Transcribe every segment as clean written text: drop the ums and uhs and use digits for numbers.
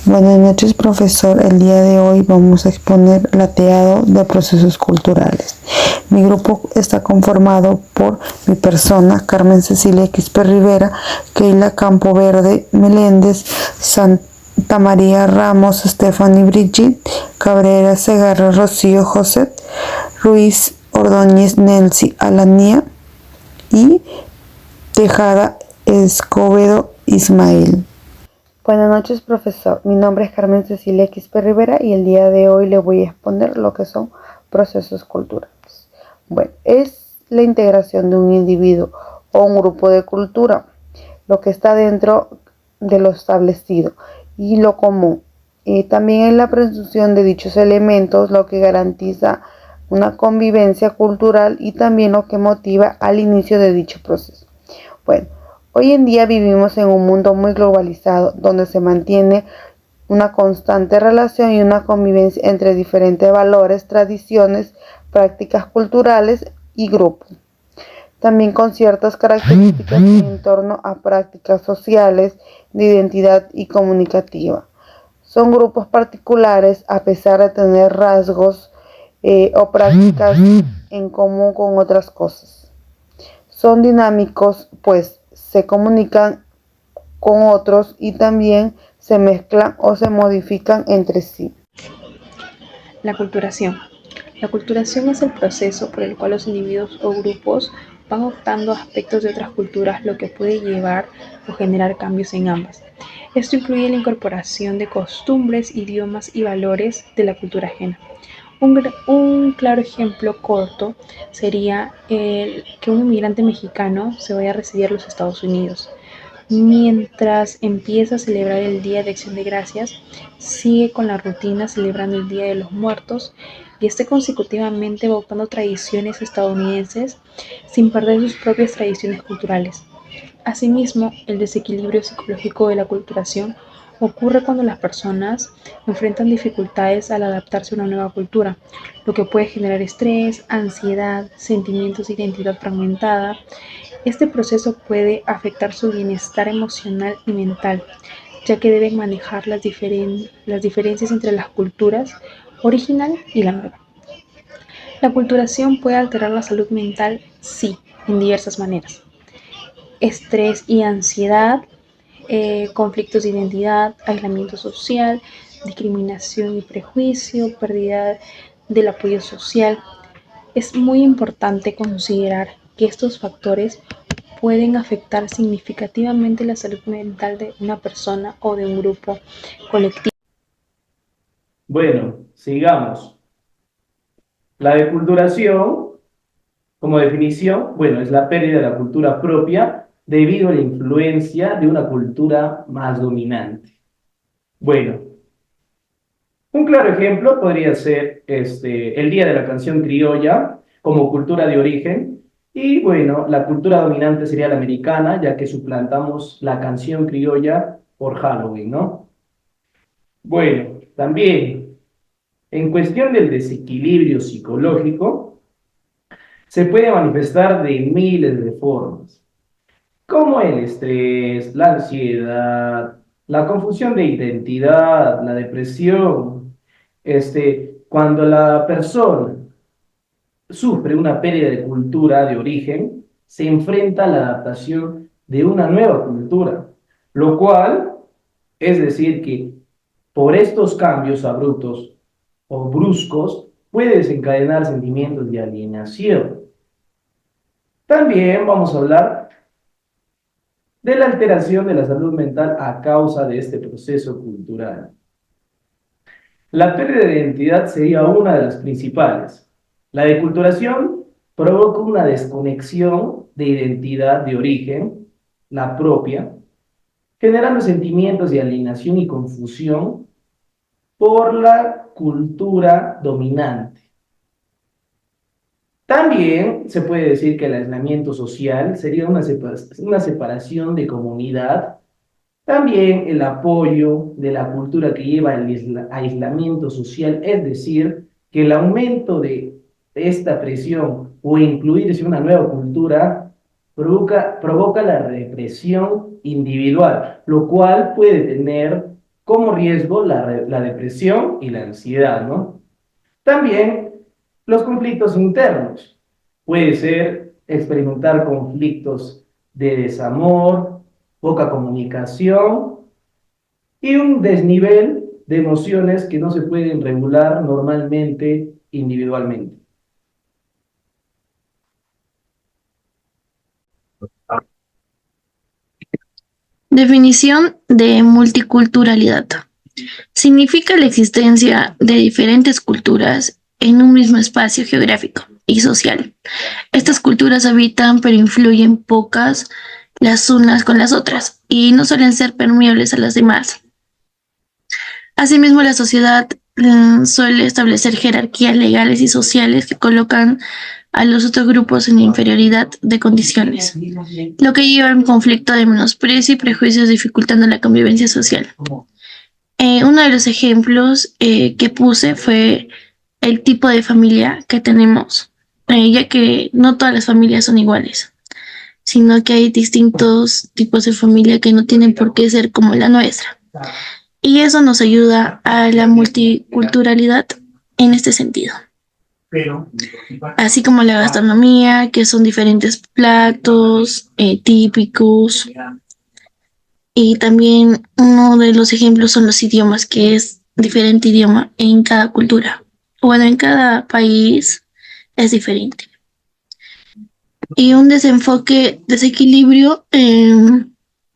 Buenas noches, profesor. El día de hoy vamos a exponer lateado de procesos culturales. Mi grupo está conformado por mi persona, Carmen Cecilia Quispe Rivera, Keila Campo Verde Meléndez, Santa María Ramos, Stephanie Brigitte, Cabrera Segarra Rocío José, Ruiz Ordóñez Nelsi Alanía y Tejada Escobedo Ismael. Buenas noches, profesor. Mi nombre es Carmen Cecilia Quispe Rivera y el día de hoy le voy a exponer lo que son procesos culturales. Bueno, es la integración de un individuo o un grupo de cultura, lo que está dentro de lo establecido y lo común. Y también es la presunción de dichos elementos, lo que garantiza una convivencia cultural y también lo que motiva al inicio de dicho proceso. Bueno, hoy en día vivimos en un mundo muy globalizado, donde se mantiene una constante relación y una convivencia entre diferentes valores, tradiciones, prácticas culturales y grupos. También con ciertas características en torno a prácticas sociales, de identidad y comunicativa. Son grupos particulares a pesar de tener rasgos o prácticas en común con otras cosas. Son dinámicos, pues se comunican con otros y también se mezclan o se modifican entre sí. La culturación. La culturación es el proceso por el cual los individuos o grupos van adoptando aspectos de otras culturas, lo que puede llevar o generar cambios en ambas. Esto incluye la incorporación de costumbres, idiomas y valores de la cultura ajena. Un claro ejemplo corto sería que un inmigrante mexicano se vaya a residir a los Estados Unidos. Mientras empieza a celebrar el Día de Acción de Gracias, sigue con la rutina celebrando el Día de los Muertos y esté consecutivamente adoptando tradiciones estadounidenses sin perder sus propias tradiciones culturales. Asimismo, el desequilibrio psicológico de la aculturación ocurre cuando las personas enfrentan dificultades al adaptarse a una nueva cultura, lo que puede generar estrés, ansiedad, sentimientos de identidad fragmentada. Este proceso puede afectar su bienestar emocional y mental, ya que deben manejar las diferencias entre las culturas original y la nueva. La aculturación puede alterar la salud mental, sí, en diversas maneras. Estrés y ansiedad, conflictos de identidad, aislamiento social, discriminación y prejuicio, pérdida del apoyo social. Es muy importante considerar que estos factores pueden afectar significativamente la salud mental de una persona o de un grupo colectivo. Bueno, sigamos. La deculturación, como definición, bueno, es la pérdida de la cultura propia debido a la influencia de una cultura más dominante. Bueno, un claro ejemplo podría ser el Día de la Canción Criolla como cultura de origen. Y bueno, la cultura dominante sería la americana, ya que suplantamos la canción criolla por Halloween, ¿no? Bueno, también en cuestión del desequilibrio psicológico, se puede manifestar de miles de formas, como el estrés, la ansiedad, la confusión de identidad, la depresión. Cuando la persona sufre una pérdida de cultura de origen, se enfrenta a la adaptación de una nueva cultura, lo cual es decir que por estos cambios abruptos o bruscos puede desencadenar sentimientos de alienación. También vamos a hablar de la alteración de la salud mental a causa de este proceso cultural. La pérdida de identidad sería una de las principales. La deculturación provoca una desconexión de identidad de origen, la propia, generando sentimientos de alienación y confusión por la cultura dominante. También se puede decir que el aislamiento social sería una separación de comunidad. También el apoyo de la cultura que lleva al aislamiento social, es decir, que el aumento de esta presión o incluirse en una nueva cultura provoca la represión individual, lo cual puede tener como riesgo la depresión y la ansiedad, ¿no? También los conflictos internos. Puede ser experimentar conflictos de desamor, poca comunicación y un desnivel de emociones que no se pueden regular normalmente individualmente. Definición de multiculturalidad. Significa la existencia de diferentes culturas en un mismo espacio geográfico y social. Estas culturas habitan pero influyen pocas las unas con las otras y no suelen ser permeables a las demás. Asimismo, la sociedad suele establecer jerarquías legales y sociales que colocan a los otros grupos en inferioridad de condiciones, lo que lleva a un conflicto de menosprecio y prejuicios dificultando la convivencia social. Uno de los ejemplos que puse fue el tipo de familia que tenemos, ya que no todas las familias son iguales, sino que hay distintos tipos de familia que no tienen por qué ser como la nuestra. Y eso nos ayuda a la multiculturalidad en este sentido. Así como la gastronomía, que son diferentes platos típicos. Y también uno de los ejemplos son los idiomas, que es diferente idioma en cada cultura. Bueno, en cada país es diferente. Y un desequilibrio,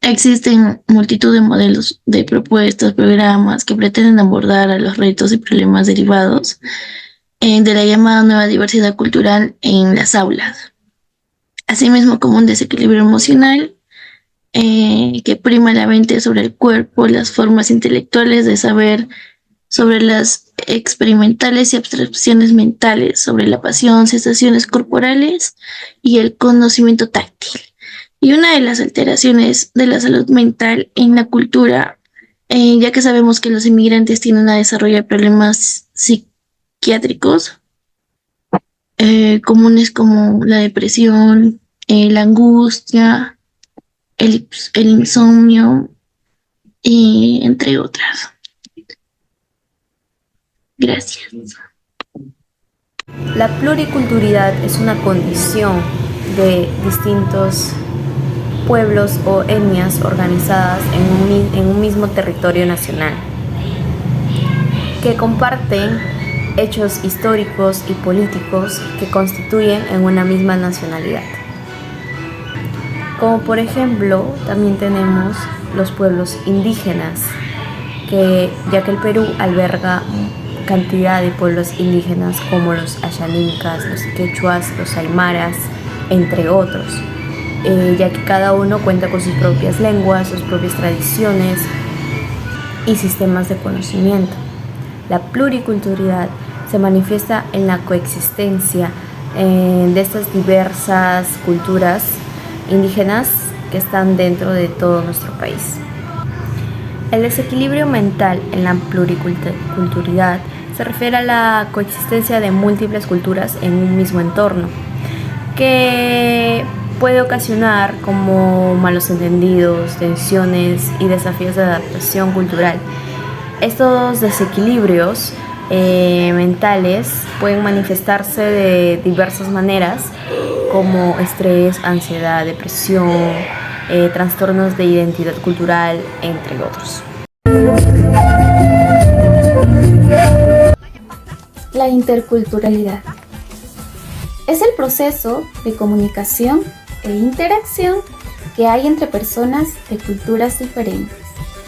existen multitud de modelos de propuestas, programas que pretenden abordar a los retos y problemas derivados de la llamada nueva diversidad cultural en las aulas. Asimismo, como un desequilibrio emocional que prima la mente sobre el cuerpo, las formas intelectuales de saber sobre las experimentales y abstracciones mentales, sobre la pasión, sensaciones corporales y el conocimiento táctil. Y una de las alteraciones de la salud mental en la cultura, ya que sabemos que los inmigrantes tienden a desarrollar problemas psiquiátricos comunes como la depresión, la angustia, el insomnio, entre otras. Gracias. La pluriculturalidad es una condición de distintos pueblos o etnias organizadas en un mismo territorio nacional, que comparten hechos históricos y políticos que constituyen en una misma nacionalidad. Como por ejemplo, también tenemos los pueblos indígenas, ya que el Perú alberga cantidad de pueblos indígenas como los ayanincas, los quechuas, los aymaras, entre otros, ya que cada uno cuenta con sus propias lenguas, sus propias tradiciones y sistemas de conocimiento. La pluriculturalidad se manifiesta en la coexistencia de estas diversas culturas indígenas que están dentro de todo nuestro país. El desequilibrio mental en la pluriculturalidad se refiere a la coexistencia de múltiples culturas en un mismo entorno, que puede ocasionar como malos entendidos, tensiones y desafíos de adaptación cultural. Estos desequilibrios mentales pueden manifestarse de diversas maneras, como estrés, ansiedad, depresión, trastornos de identidad cultural, entre otros. La interculturalidad es el proceso de comunicación e interacción que hay entre personas de culturas diferentes,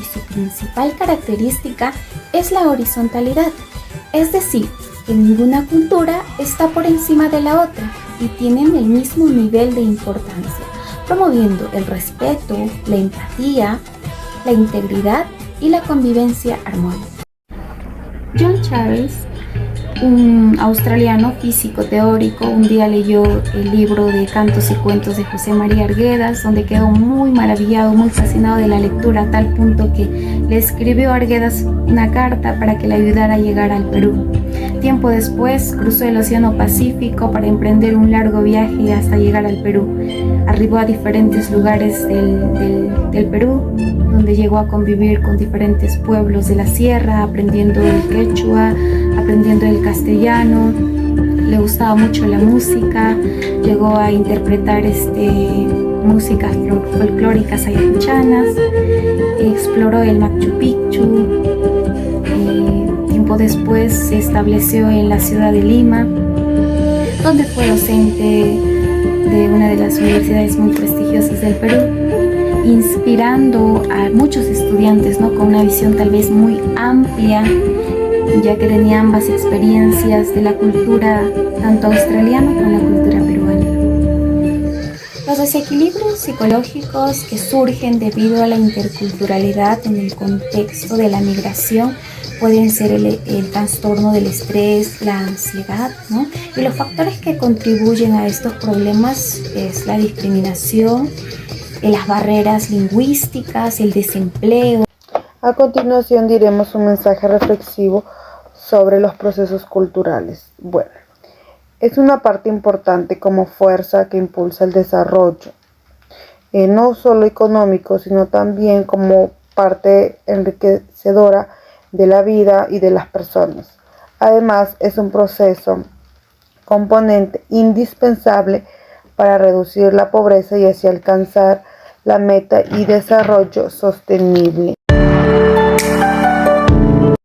y su principal característica es la horizontalidad, es decir, que ninguna cultura está por encima de la otra y tienen el mismo nivel de importancia, promoviendo el respeto, la empatía, la integridad y la convivencia armónica. John Charles un australiano físico teórico, un día leyó el libro de Cantos y Cuentos de José María Arguedas, donde quedó muy maravillado, muy fascinado de la lectura, a tal punto que le escribió a Arguedas una carta para que le ayudara a llegar al Perú. Tiempo después cruzó el Océano Pacífico para emprender un largo viaje hasta llegar al Perú. Arribó a diferentes lugares del Perú, donde llegó a convivir con diferentes pueblos de la sierra, aprendiendo el quechua, aprendiendo el castellano. Le gustaba mucho la música, llegó a interpretar músicas folclóricas ayacuchanas, exploró el Machu Picchu. Tiempo después se estableció en la ciudad de Lima, donde fue docente de una de las universidades muy prestigiosas del Perú, inspirando a muchos estudiantes, ¿no?, con una visión tal vez muy amplia, ya que tenía ambas experiencias de la cultura tanto australiana como la cultura peruana. Los desequilibrios psicológicos que surgen debido a la interculturalidad en el contexto de la migración pueden ser el trastorno del estrés, la ansiedad, ¿no? Y los factores que contribuyen a estos problemas es la discriminación, las barreras lingüísticas, el desempleo. A continuación diremos un mensaje reflexivo sobre los procesos culturales. Bueno, es una parte importante como fuerza que impulsa el desarrollo, no solo económico, sino también como parte enriquecedora de la vida y de las personas. Además, es un proceso componente indispensable para reducir la pobreza y así alcanzar la meta y desarrollo sostenible.